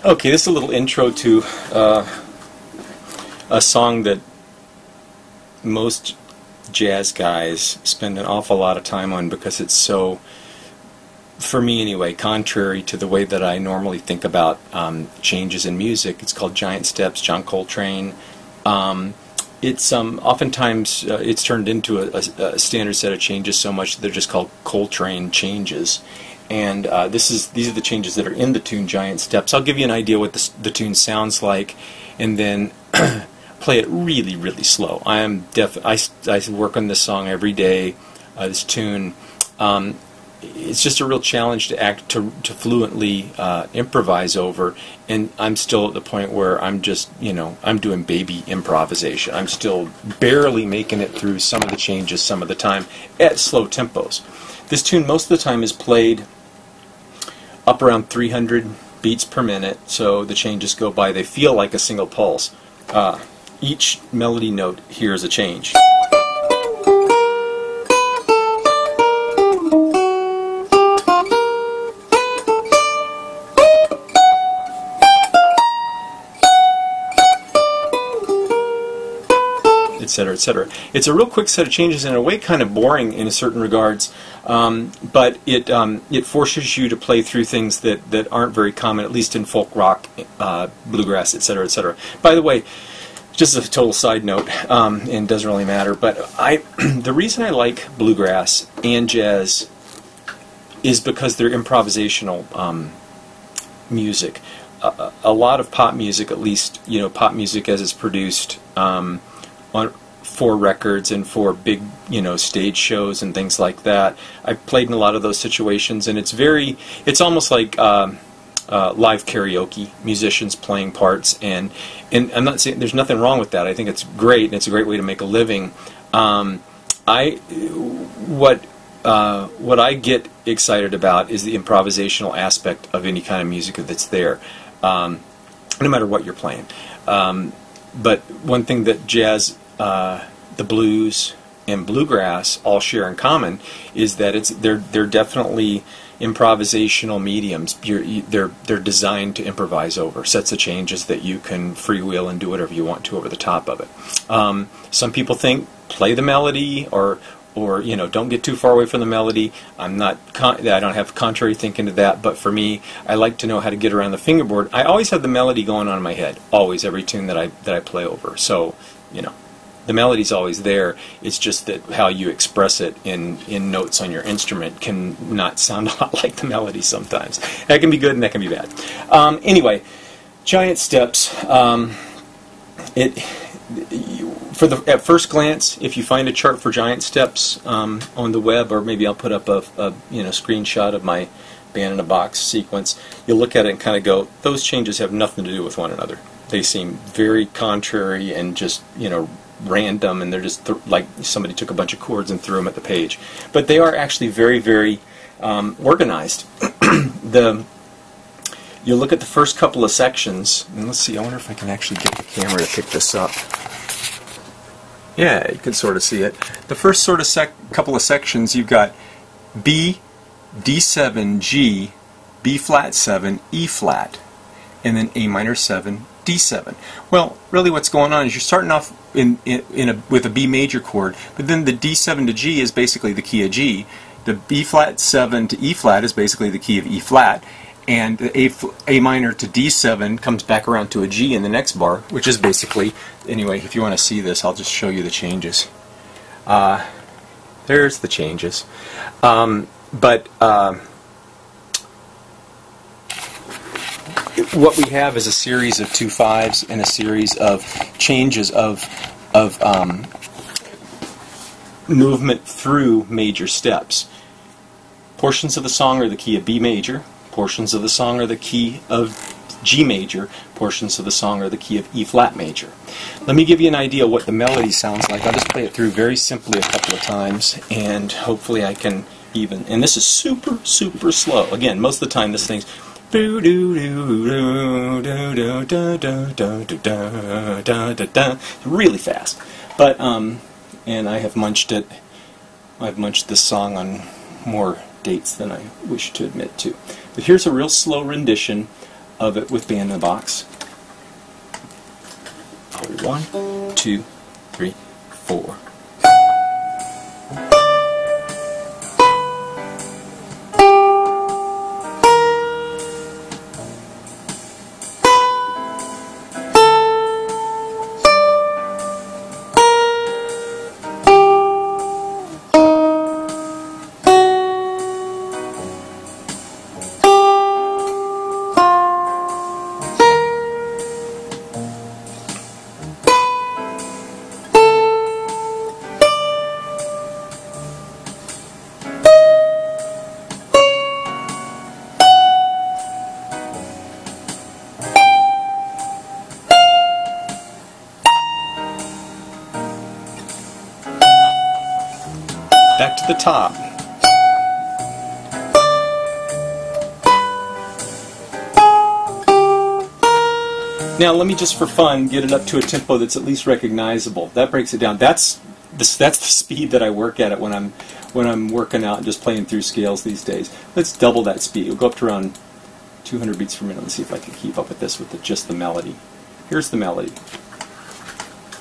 Okay, this is a little intro to a song that most jazz guys spend an awful lot of time on because it's so, for me anyway, contrary to the way that I normally think about changes in music. It's called Giant Steps, John Coltrane. It's oftentimes it's turned into a standard set of changes so much that they're just called Coltrane changes. And these are the changes that are in the tune Giant Steps. I'll give you an idea what the tune sounds like, and then play it really, really slow. I work on this song every day. This tune, it's just a real challenge to fluently improvise over, and I'm still at the point where I'm just, I'm doing baby improvisation. I'm still barely making it through some of the changes some of the time at slow tempos. This tune most of the time is played up around 300 beats per minute, so the changes go by. They feel like a single pulse. Each melody note here is a change. Etc., etc. It's a real quick set of changes, and in a way kind of boring in certain regards, but it forces you to play through things that aren't very common, at least in folk rock, bluegrass, etc., etc. By the way, just a total side note, and it doesn't really matter, but the reason I like bluegrass and jazz is because they're improvisational music. A lot of pop music, at least pop music as it's produced for records and for big stage shows and things like that. I've played in a lot of those situations, and it's almost like live karaoke, musicians playing parts, and I'm not saying there's nothing wrong with that. I think it's great, and it's a great way to make a living. What I get excited about is the improvisational aspect of any kind of music that's there, no matter what you're playing. But one thing that jazz, the blues, and bluegrass all share in common is that they're definitely improvisational mediums. They're designed to improvise over sets of changes that you can freewheel and do whatever you want to over the top of it. Some people think play the melody or don't get too far away from the melody. I don't have contrary thinking to that, but for me, I like to know how to get around the fingerboard. I always have the melody going on in my head, always, every tune that I play over. So, the melody's always there. It's just that how you express it in notes on your instrument can not sound a lot like the melody sometimes. That can be good and that can be bad. Anyway, Giant Steps. At first glance, if you find a chart for Giant Steps on the web, or maybe I'll put up a screenshot of my Band in a Box sequence, you'll look at it and kind of go, those changes have nothing to do with one another. They seem very contrary and just random, and they're just like somebody took a bunch of chords and threw them at the page. But they are actually very, very organized. You look at the first couple of sections, and let's see, I wonder if I can actually get the camera to pick this up. Yeah, you can sort of see it. The first sort of couple of sections, you've got B, D7, G, B flat 7, E flat, and then A minor 7, D7. Well, really what's going on is you're starting off with a B major chord, but then the D7 to G is basically the key of G. The B flat 7 to E flat is basically the key of E flat, and the A minor to D7 comes back around to a G in the next bar, which is basically, anyway, if you want to see this, I'll just show you the changes. There's the changes. What we have is a series of 2/5s and a series of changes of movement through major steps. Portions of the song are the key of B major. Portions of the song are the key of G major. Portions of the song are the key of E flat major. Let me give you an idea of what the melody sounds like. I'll just play it through very simply a couple of times, and hopefully I can even. And this is super, super slow. Again, most of the time this thing's really fast. But and I have munched it. I've munched this song on more dates than I wish to admit to. But here's a real slow rendition of it with Band in the Box. 1, 2, 3, 4. Back to the top. Now let me just for fun get it up to a tempo that's at least recognizable. That breaks it down. That's the speed that I work at it when I'm working out and just playing through scales these days. Let's double that speed. We'll go up to around 200 beats per minute. Let's see if I can keep up with this with just the melody. Here's the melody.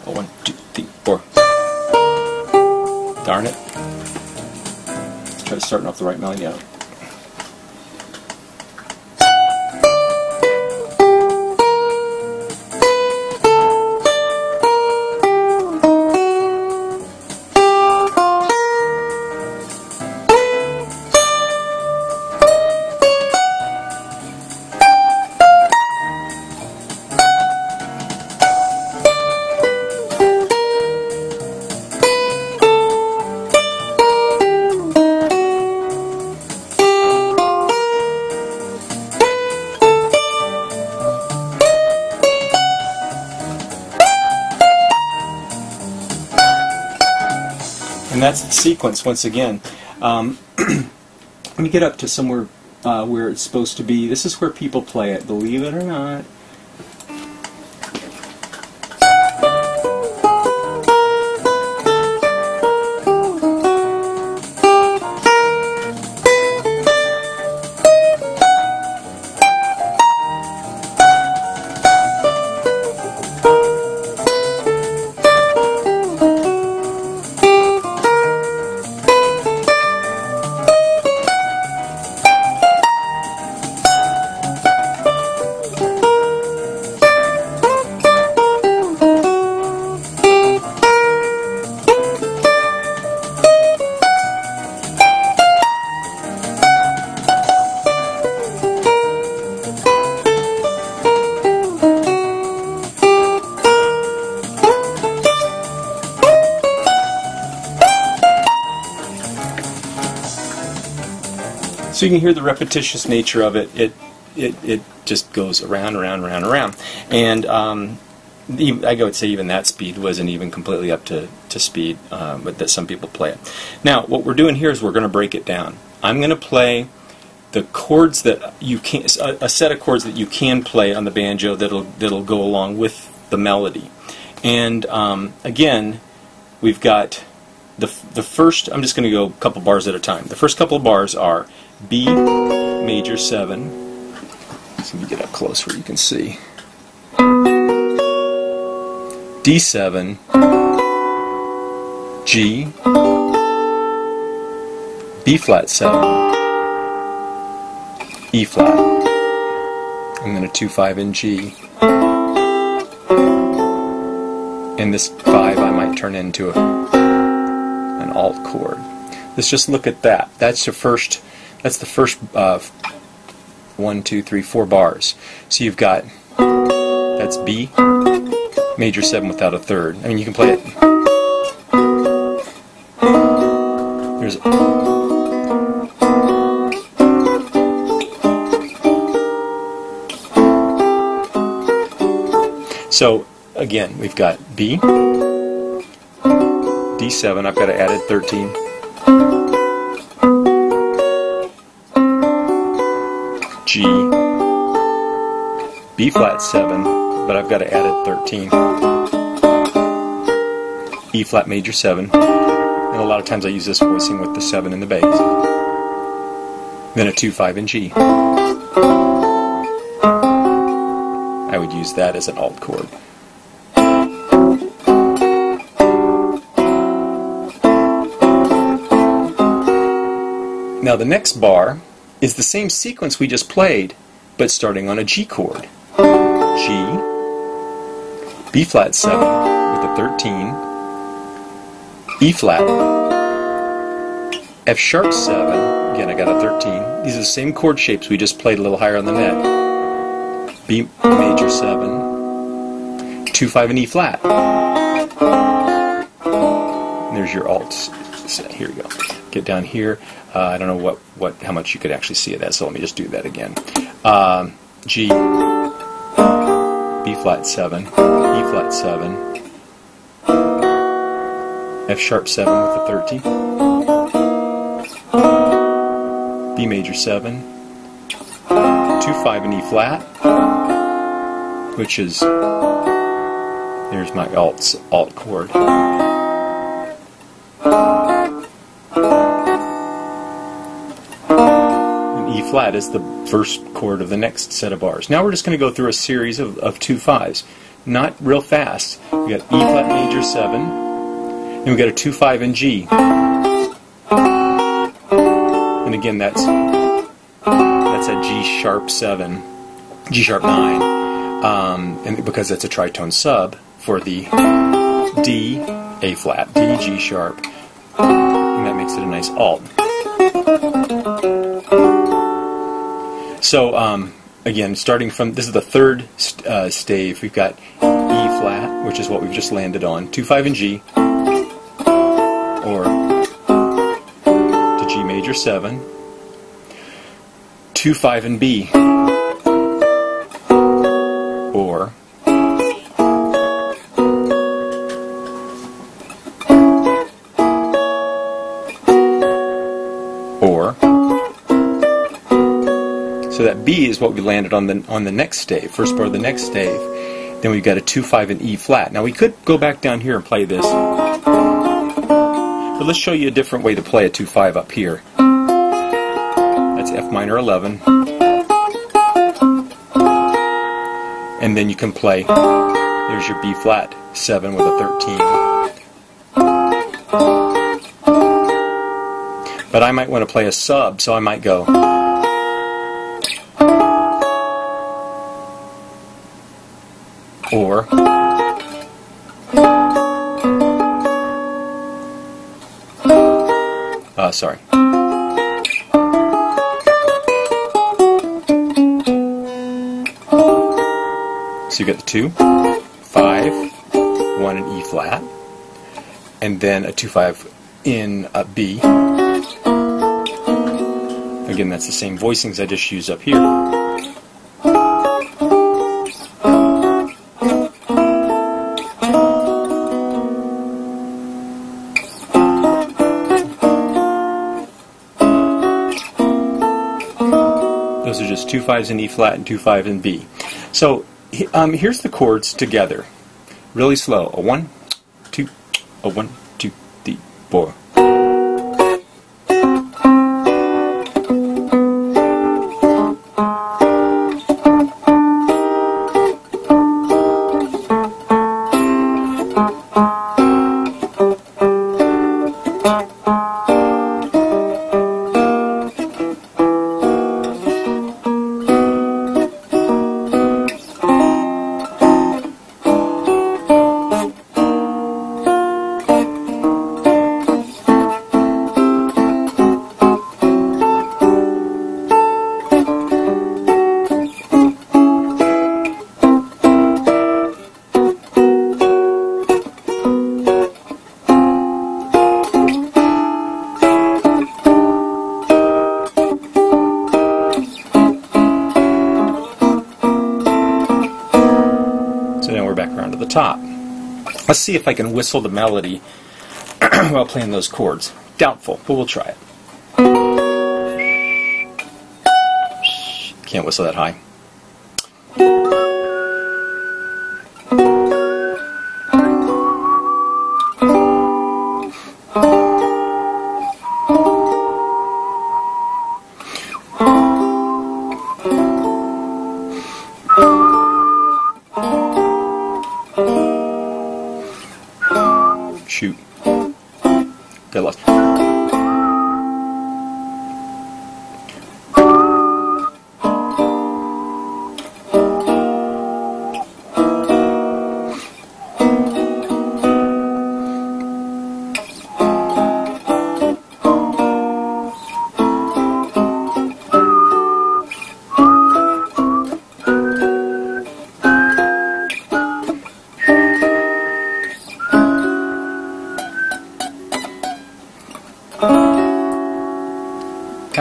1, 2, 3, 4. Darn it. Try starting off the right melody out. And that's the sequence once again. Let me get up to somewhere where it's supposed to be. This is where people play it, believe it or not. So you can hear the repetitious nature of it. It just goes around, around, around, around. And I would say even that speed wasn't even completely up to speed, but that some people play it. Now, what we're doing here is we're going to break it down. I'm going to play the chords that you can, a set of chords that you can play on the banjo that'll go along with the melody. And again, we've got the first. I'm just going to go a couple bars at a time. The first couple of bars are B major 7. So let me get up close where you can see. D7, G, B flat 7, E flat, and then a 2-5 in G. And this 5 I might turn into an alt chord. Let's just look at that. That's the first 1, 2, 3, 4 bars. So you've got, that's B major 7 without a third. I mean, you can play it. There's so again, we've got B, D7. I've got to add 13. G, B flat 7, but I've got to add 13. E flat major 7, and a lot of times I use this voicing with the 7 in the bass. Then a 2-5 in G. I would use that as an alt chord. Now the next bar is the same sequence we just played, but starting on a G chord. G, B flat 7 with a 13, E flat, F sharp 7, again I got a 13. These are the same chord shapes we just played a little higher on the neck. B major 7, 2, 5 and E flat. And there's your alts. Here we go. Get down here. I don't know how much you could actually see of that, so let me just do that again. G, B flat 7, E flat 7, F sharp 7 with a 13, B major 7, 2, 5 and E flat, which is, there's my alt chord. E flat is the first chord of the next set of bars. Now we're just going to go through a series of 2 5s. Not real fast. We got E flat major 7, and we got a 2 5 in G. And again, that's a G sharp 7, G sharp 9, and because that's a tritone sub for the D, A flat, D, G sharp, and that makes it a nice alt. So, again, starting from, this is the third stave, we've got E flat, which is what we've just landed on, 2, 5 and G, or to G major 7, 2, 5 and B, or so that B is what we landed on the next stave, first bar of the next stave. Then we've got a 2, 5 and E flat. Now we could go back down here and play this, but let's show you a different way to play a 2, 5 up here. That's F minor 11, and then you can play, there's your B flat 7 with a 13. But I might want to play a sub, so I might go, or sorry. So you get the 2, 5, 1 in E flat, and then a 2, 5 in B. Again, that's the same voicings I just used up here. Those are just 2 5s in E flat and 2 5 in B. So here's the chords together, really slow. A 1, 2, a 1, 2, 3, 4. Top. Let's see if I can whistle the melody while playing those chords. Doubtful, but we'll try it. Can't whistle that high.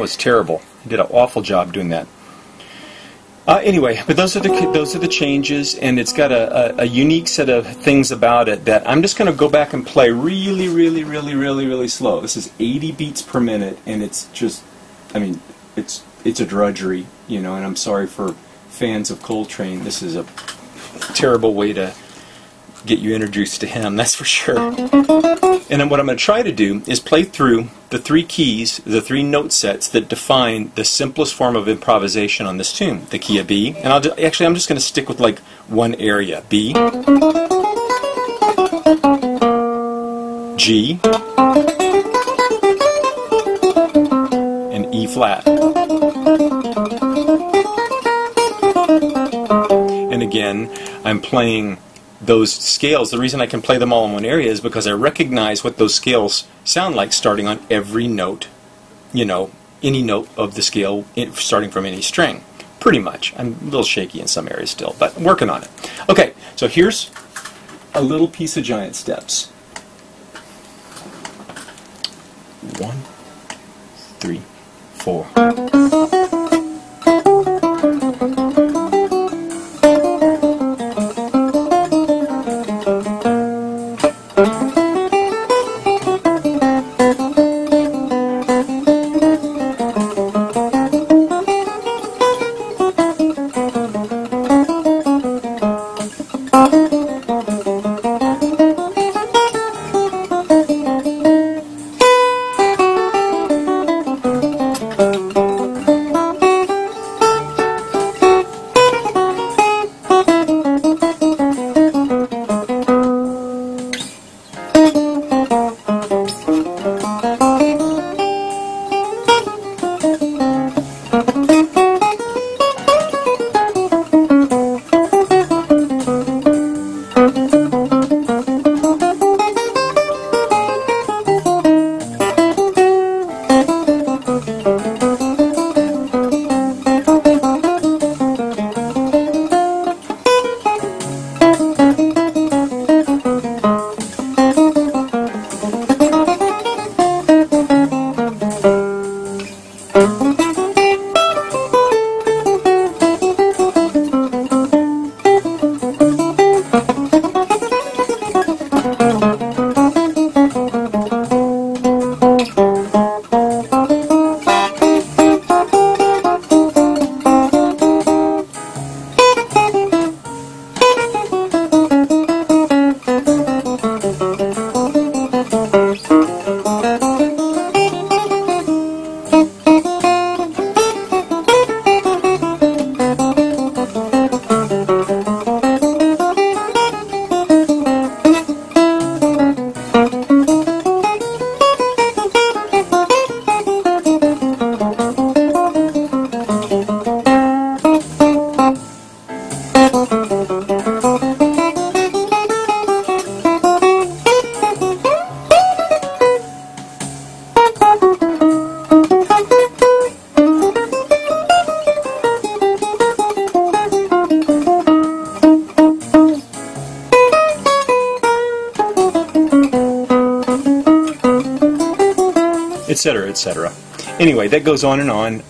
was terrible. I did an awful job doing that. Anyway, but those are the changes, and it's got a unique set of things about it that I'm just going to go back and play really, really, really, really, really slow. This is 80 beats per minute, and it's just, I mean, it's a drudgery, you know. And I'm sorry for fans of Coltrane. This is a terrible way to get you introduced to him, that's for sure. And then what I'm going to try to do is play through the 3 keys, the 3 note sets that define the simplest form of improvisation on this tune. The key of B, and actually I'm just going to stick with like one area. B, G, and E flat. And again, I'm playing those scales. The reason I can play them all in one area is because I recognize what those scales sound like starting on every note, you know, any note of the scale starting from any string. Pretty much. I'm a little shaky in some areas still, but I'm working on it. Okay, so here's a little piece of giant steps. 1, 3, 4. Etc., etc. Anyway, that goes on and on.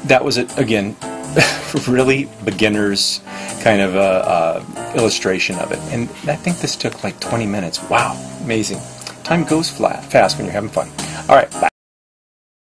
That was it again. Really beginner's kind of illustration of it, and I think this took like 20 minutes. Wow, amazing! Time goes fast when you're having fun. All right, bye.